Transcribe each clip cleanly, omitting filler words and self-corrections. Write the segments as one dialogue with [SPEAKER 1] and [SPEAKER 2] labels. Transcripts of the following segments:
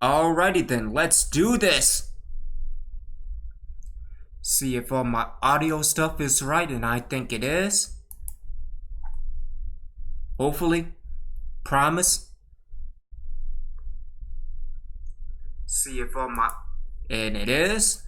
[SPEAKER 1] Alrighty then, let's do this. See if all my audio stuff is right, and I think it is. Hopefully. Promise. See if all my... And it is.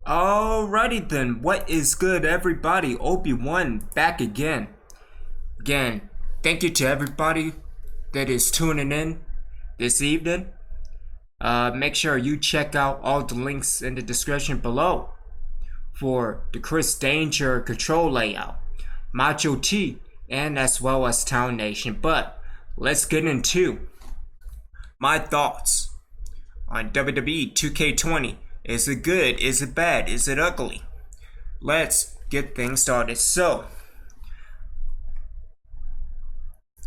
[SPEAKER 1] Alrighty then, what is good everybody? OB1 back again. Again, thank you to everybody that is tuning in this evening. Make sure you check out all the links in the description below for the Chris Danger control layout, Macho T, and as well as Town Nation. But let's get into my thoughts on WWE 2K20. Is it good? Is it bad? Is it ugly? Let's get things started. So,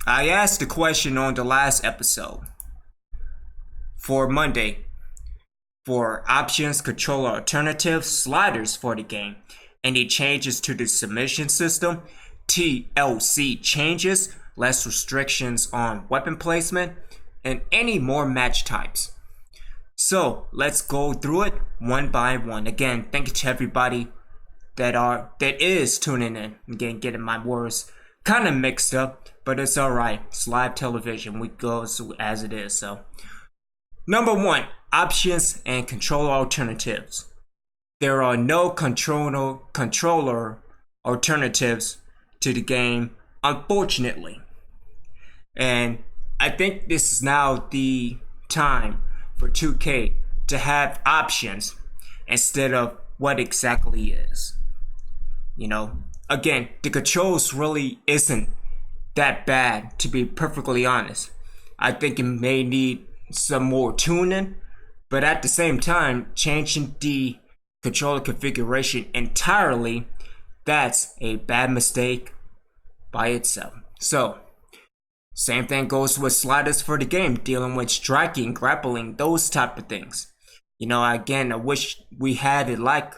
[SPEAKER 1] I asked the question on the last episode for Monday for options, controller alternatives, sliders for the game, any changes to the submission system, TLC changes, less restrictions on weapon placement, and any more match types. So let's go through it one by one. Again, thank you to everybody that is tuning in. Again, getting my words kind of mixed up, but it's alright. It's live television. We go as it is. So, number one, options and controller alternatives. There are no controller alternatives to the game, unfortunately. And I think this is now the time for 2K to have options instead of what exactly is. You know, again, the controls really isn't that bad, to be perfectly honest. I think it may need some more tuning, but at the same time, changing the controller configuration entirely, that's a bad mistake by itself. So, same thing goes with sliders for the game, dealing with striking, grappling, those type of things. You know, again, I wish we had it like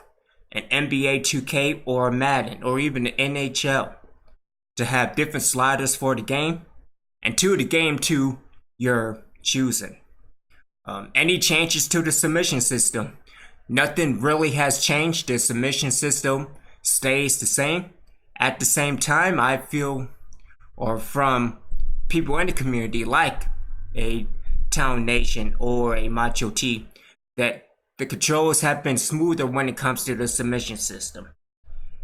[SPEAKER 1] an NBA 2K or a Madden or even the NHL to have different sliders for the game and to the game to your choosing. Any changes to the submission system? Nothing really has changed. The submission system stays the same. At the same time, I feel, or from people in the community like a Town Nation or a Macho T, that the controls have been smoother when it comes to the submission system.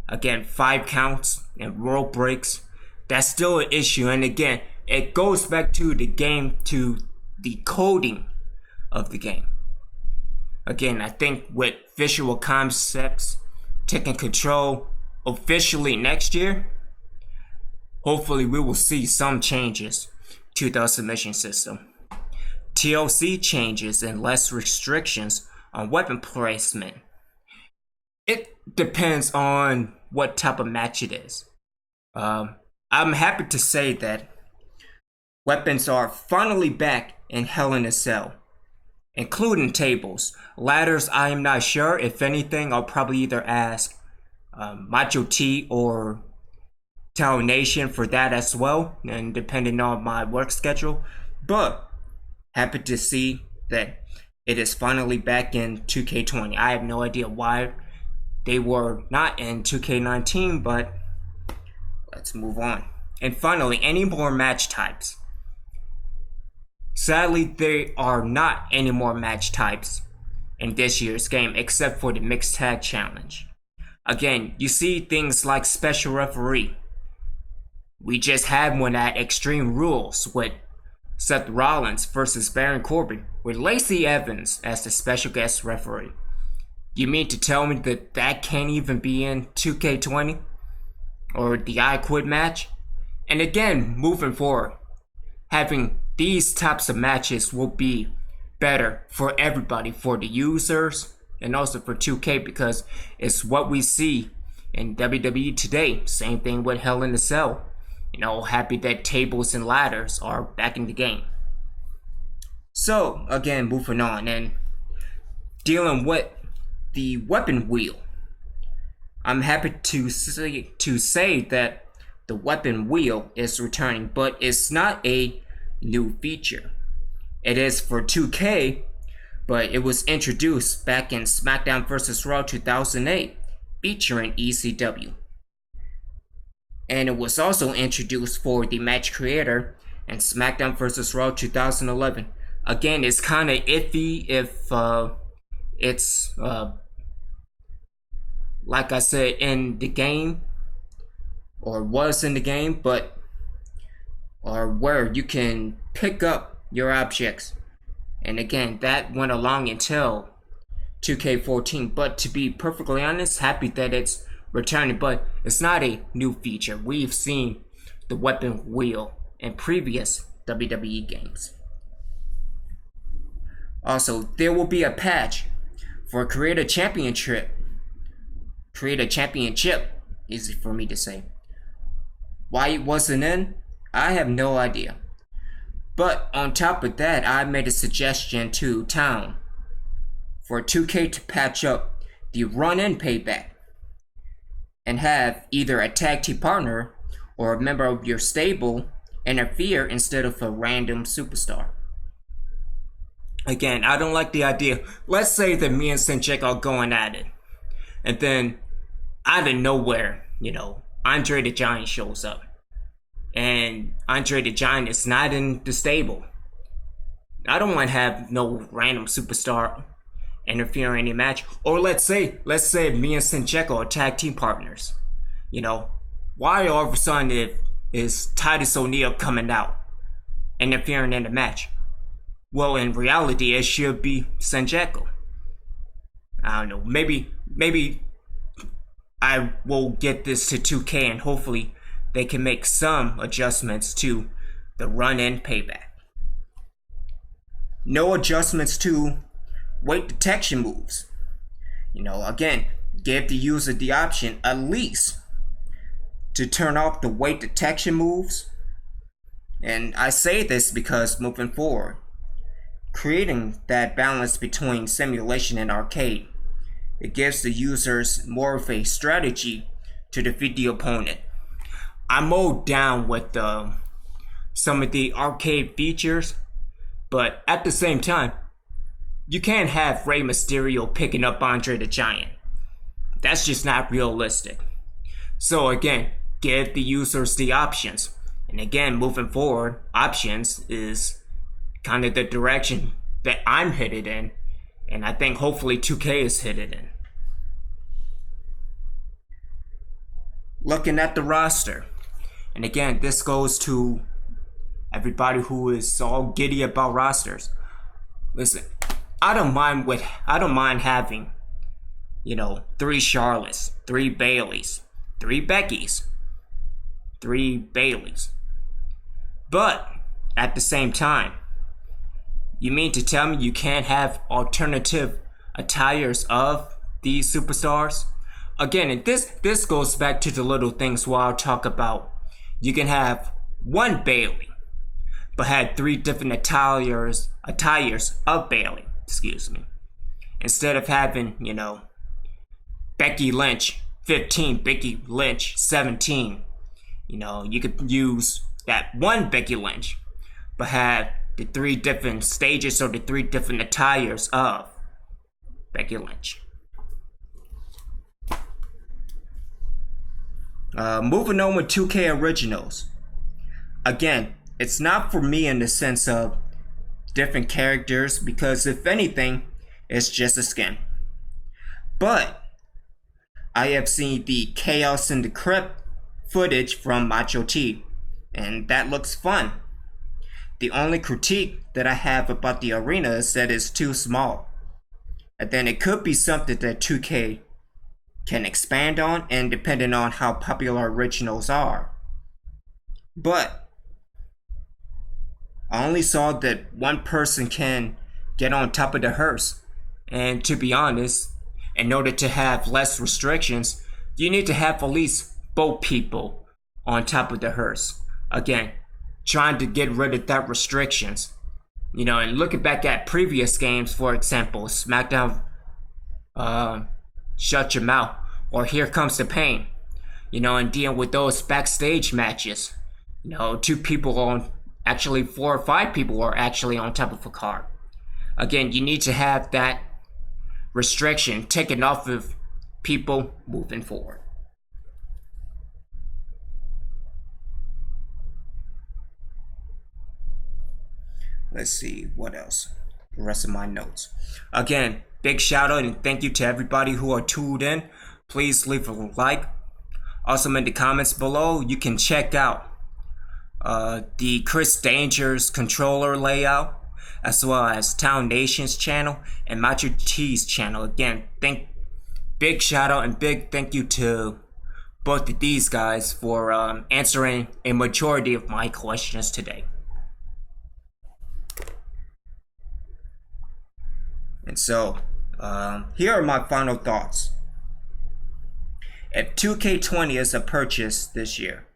[SPEAKER 1] Again, 5 counts and roll breaks, that's still an issue. And again, it goes back to the game, to the coding of the game. Again, I think with visual concepts taking control officially next year, hopefully we will see some changes to the submission system. TLC changes and less restrictions on weapon placement. It depends on what type of match it is. I'm happy to say that weapons are finally back in Hell in a Cell, including tables. Ladders, I am not sure. If anything, I'll probably either ask Macho T or Town Nation for that as well, and depending on my work schedule. But happy to see that it is finally back in 2K20. I have no idea why they were not in 2K19, but let's move on. And finally, any more match types? Sadly, there are not any more match types in this year's game except for the Mixed Tag Challenge. Again, you see things like Special Referee. We just had one at Extreme Rules with Seth Rollins versus Baron Corbin with Lacey Evans as the special guest referee. You mean to tell me that that can't even be in 2K20? Or the I Quit match? And again, moving forward, having these types of matches will be better for everybody, for the users and also for 2K, because it's what we see in WWE today. Same thing with Hell in a Cell. happy that tables and ladders are back in the game. So, again, moving on and dealing with the weapon wheel. I'm happy to say that the weapon wheel is returning, but it's not a new feature. It is for 2K, but it was introduced back in SmackDown vs. Raw 2008, featuring ECW. And it was also introduced for the match creator in SmackDown vs. Raw 2011. Again, it's kind of iffy if it's, like I said, in the game, or was in the game, or where you can pick up your objects. And again, that went along until 2K14. But to be perfectly honest, happy that it's returning, but it's not a new feature. We've seen the weapon wheel in previous WWE games. Also, there will be a patch for Create a Championship. Easy for me to say. Why it wasn't in, I have no idea. But on top of that, I made a suggestion to Town for 2K to patch up the run-in payback and have either a tag team partner or a member of your stable interfere instead of a random superstar. Again, I don't like the idea. Let's say that me and Sinjek are going at it, and then out of nowhere, Andre the Giant shows up. And Andre the Giant is not in the stable. I don't want to have no random superstar interfering in a match. Or let's say me and Sinjek are tag team partners. Why all of a sudden is Titus O'Neil coming out, interfering in the match? Well, in reality, it should be Sinjek. I don't know. Maybe I will get this to 2K and hopefully they can make some adjustments to the run-in payback. No adjustments to weight detection moves. Again, give the user the option at least to turn off the weight detection moves. And I say this because moving forward, creating that balance between simulation and arcade, it gives the users more of a strategy to defeat the opponent. I'm all down with some of the arcade features, but at the same time, you can't have Rey Mysterio picking up Andre the Giant. That's just not realistic. So again, give the users the options. And again, moving forward, options is kind of the direction that I'm headed in, and I think hopefully 2K is headed in. Looking at the roster, and again, this goes to everybody who is all giddy about rosters. Listen, I don't mind having, 3 Charlottes, 3 Baileys, 3 Beckys, 3 Baileys. But at the same time, you mean to tell me you can't have alternative attires of these superstars? Again, and this goes back to the little things where I'll talk about. You can have 1 Bailey, but had 3 different attires of Bailey. Excuse me. Instead of having, Becky Lynch 15, Becky Lynch 17. You could use that 1 Becky Lynch, but have the 3 different stages or the 3 different attires of Becky Lynch. Moving on with 2K Originals. Again, it's not for me in the sense of different characters, because if anything, it's just a skin. But I have seen the Chaos in the Crypt footage from Macho T, and that looks fun. The only critique that I have about the arena is that it's too small. And then it could be something that 2K can expand on, and depending on how popular originals are. But I only saw that 1 person can get on top of the hearse. And to be honest, in order to have less restrictions, you need to have at least both people on top of the hearse. Again, trying to get rid of that restrictions. And looking back at previous games, for example, SmackDown, Shut Your Mouth, or Here Comes the Pain, and dealing with those backstage matches. 2 people on, actually 4 or 5 people are actually on top of a card. Again, you need to have that restriction taken off of people moving forward. Let's see what else. The rest of my notes. Again, big shout out and thank you to everybody who are tuned in. Please leave a like. Also, in the comments below, you can check out the Chris Danger's controller layout, as well as Town Nation's channel and Macho T's channel. Again, big shout out and big thank you to both of these guys for answering a majority of my questions today. And so, here are my final thoughts. If 2K20 is a purchase this year,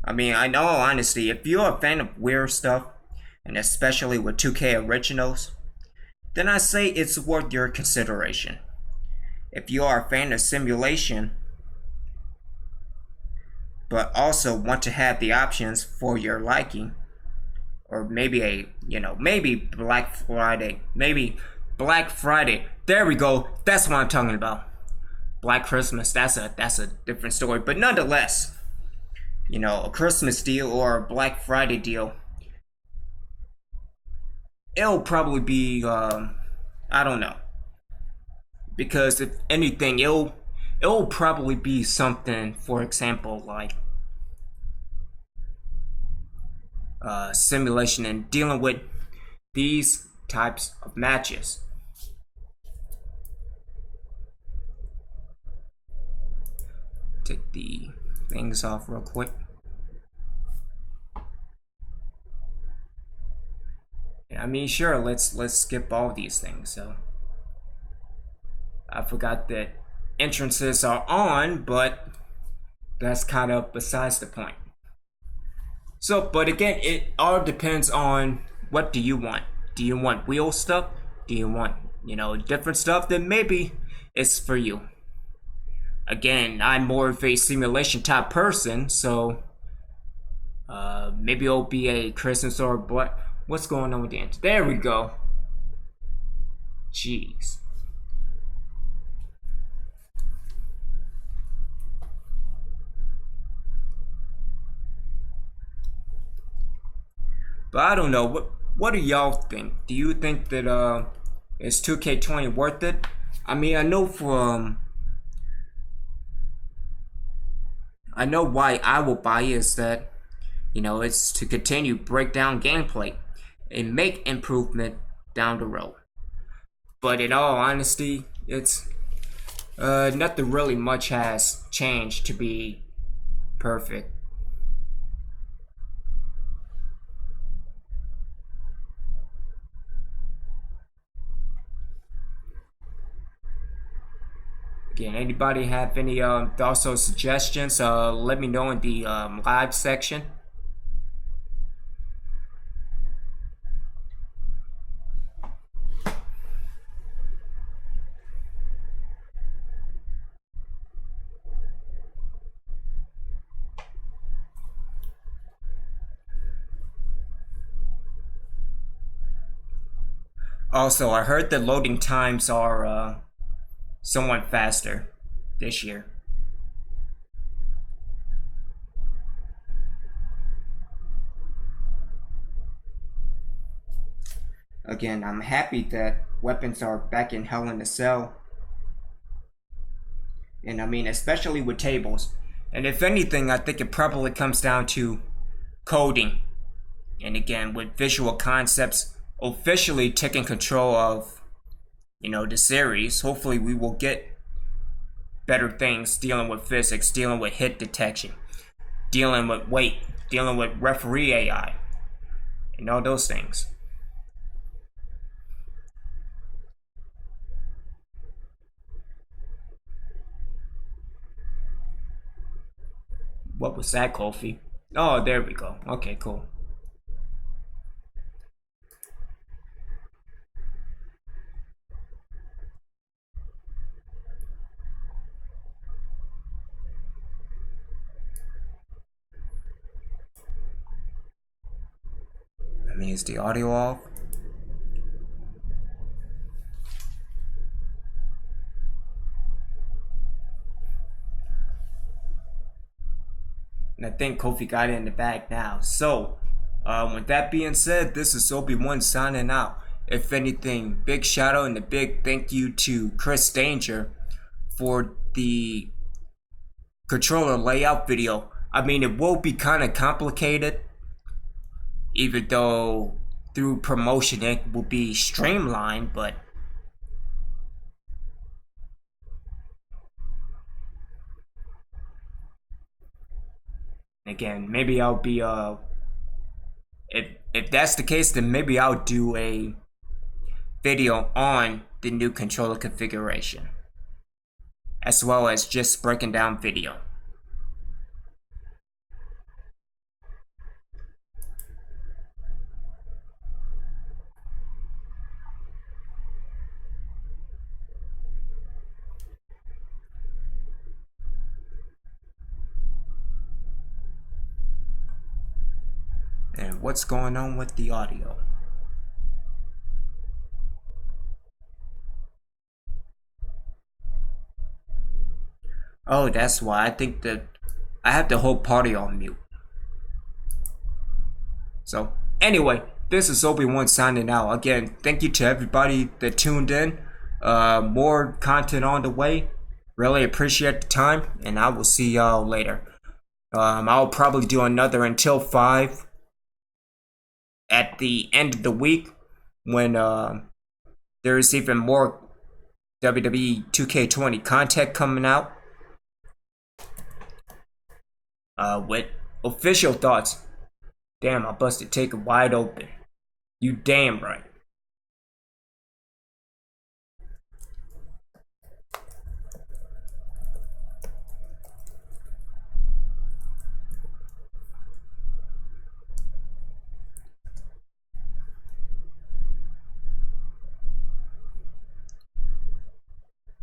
[SPEAKER 1] in all honesty, if you're a fan of weird stuff, and especially with 2K originals, then I say it's worth your consideration. If you are a fan of simulation, but also want to have the options for your liking, or maybe maybe Black Friday. There we go. That's what I'm talking about. Black Christmas. That's a different story. But nonetheless, a Christmas deal or a Black Friday deal, it'll probably be I don't know. Because if anything, it'll probably be something, for example, like simulation and dealing with these types of matches. Take the things off real quick. Sure, let's skip all these things. So I forgot that entrances are on, but that's kind of besides the point. So, but again, it all depends on what do you want. Do you want wheel stuff? Do you want, different stuff? Then maybe it's for you. Again, I'm more of a simulation type person, so maybe it'll be a Christmas or what? What's going on with the answer? There we go. Jeez. But I don't know. What do y'all think? Do you think that is 2K20 worth it? I know why I will buy it is that, it's to continue break down gameplay and make improvement down the road. But in all honesty, it's nothing really much has changed to be perfect. Again, anybody have any thoughts or suggestions? Let me know in the live section. Also, I heard the loading times are somewhat faster this year. Again, I'm happy that weapons are back in Hell in a Cell. And especially with tables. And if anything, I think it probably comes down to coding. And again, with visual concepts officially taking control of, the series, hopefully we will get better things dealing with physics, dealing with hit detection, dealing with weight, dealing with referee AI, and all those things. What was that, Kofi? Oh, there we go. Okay, cool. That means the audio off. And I think Kofi got it in the bag now. So, with that being said, this is OB1 signing out. If anything, big shout out and a big thank you to Chris Danger for the controller layout video. I mean, it will be kind of complicated, even though through promotion it will be streamlined, but again, maybe I'll be if that's the case, then maybe I'll do a video on the new controller configuration, as well as just breaking down video. And what's going on with the audio? Oh, that's why. I think that I have the whole party on mute. So, anyway, this is OB1 signing out. Again, thank you to everybody that tuned in. More content on the way. Really appreciate the time, and I will see y'all later. I'll probably do another until 5 at the end of the week when there is even more WWE 2K20 content coming out with official thoughts. Damn, I busted take it wide open. You damn right.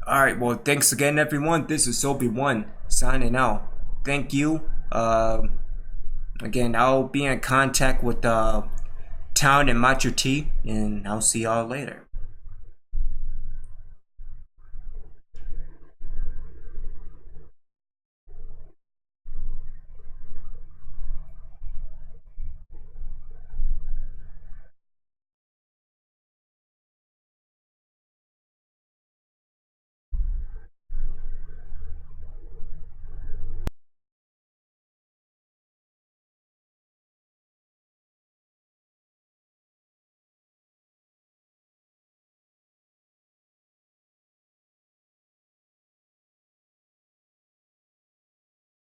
[SPEAKER 1] Alright, well, thanks again, everyone. This is OB1 signing out. Thank you. Again, I'll be in contact with Town and Macho T, and I'll see y'all later.